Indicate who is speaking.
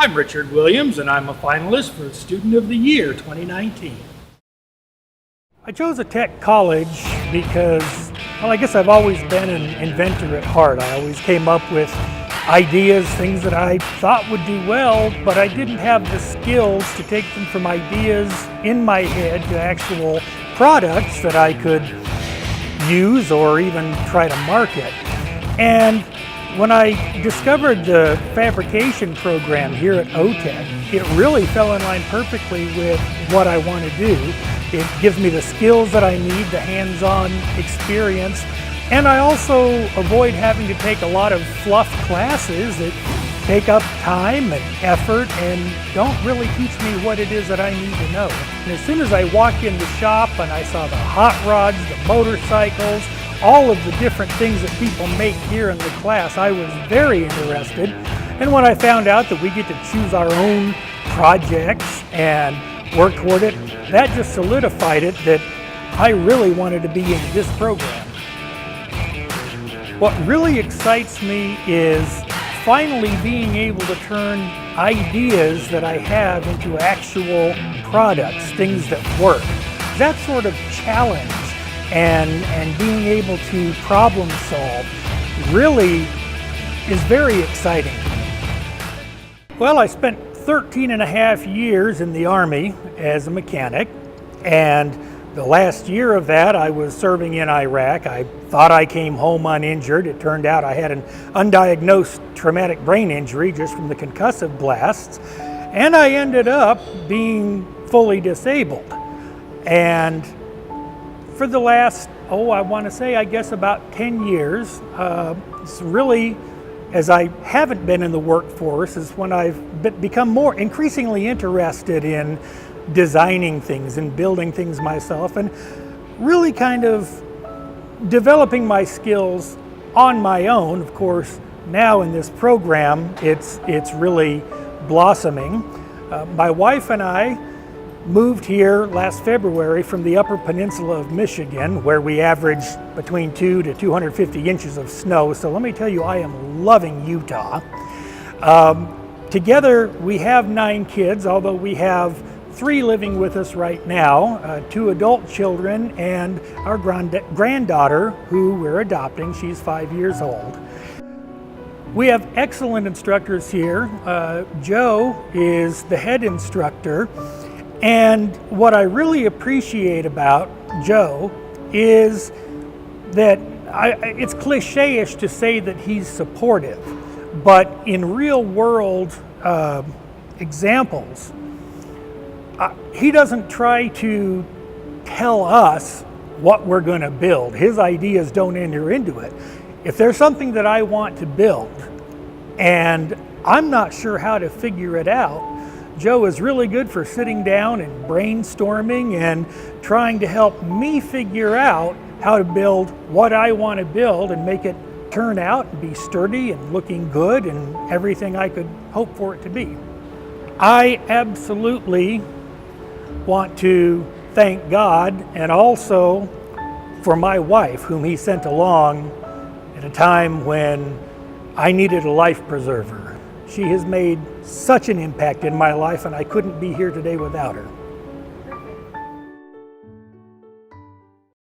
Speaker 1: I'm Richard Williams, and I'm a finalist for Student of the Year 2019. I chose a tech college because, well, I guess I've always been an inventor at heart. I always came up with ideas, things that I thought would do well, but I didn't have the skills to take them from ideas in my head to actual products that I could use or even try to market. And when I discovered the fabrication program here at OTEC, it really fell in line perfectly with what I want to do. It gives me the skills that I need, the hands-on experience, and I also avoid having to take a lot of fluff classes that take up time and effort and don't really teach me what it is that I need to know. And as soon as I walked in the shop and I saw the hot rods, the motorcycles, all of the different things that people make here in the class, I was very interested. And when I found out that we get to choose our own projects and work toward it, that just solidified it that I really wanted to be in this program. What really excites me is finally being able to turn ideas that I have into actual products, things that work. That sort of challenge and being able to problem solve really is very exciting to me. Well, I spent 13 and a half years in the Army as a mechanic, and the last year of that I was serving in Iraq. I thought I came home uninjured. It turned out I had an undiagnosed traumatic brain injury just from the concussive blasts, and I ended up being fully disabled. And for the last, I want to say, I guess about 10 years, it's really, as I haven't been in the workforce, is when I've become more increasingly interested in designing things and building things myself and really kind of developing my skills on my own. Of course, now in this program, it's really blossoming. My wife and I moved here last February from the Upper Peninsula of Michigan, where we average between 2 to 250 inches of snow. So let me tell you, I am loving Utah. Together, we have 9 kids, although we have 3 living with us right now, 2 adult children and our granddaughter, who we're adopting. She's 5 years old. We have excellent instructors here. Joe is the head instructor. And what I really appreciate about Joe is that it's cliche-ish to say that he's supportive, but in real world examples, he doesn't try to tell us what we're going to build. His ideas don't enter into it. If there's something that I want to build and I'm not sure how to figure it out, Joe is really good for sitting down and brainstorming and trying to help me figure out how to build what I want to build and make it turn out and be sturdy and looking good and everything I could hope for it to be. I absolutely want to thank God and also for my wife, whom he sent along at a time when I needed a life preserver. She has made such an impact in my life, and I couldn't be here today without her.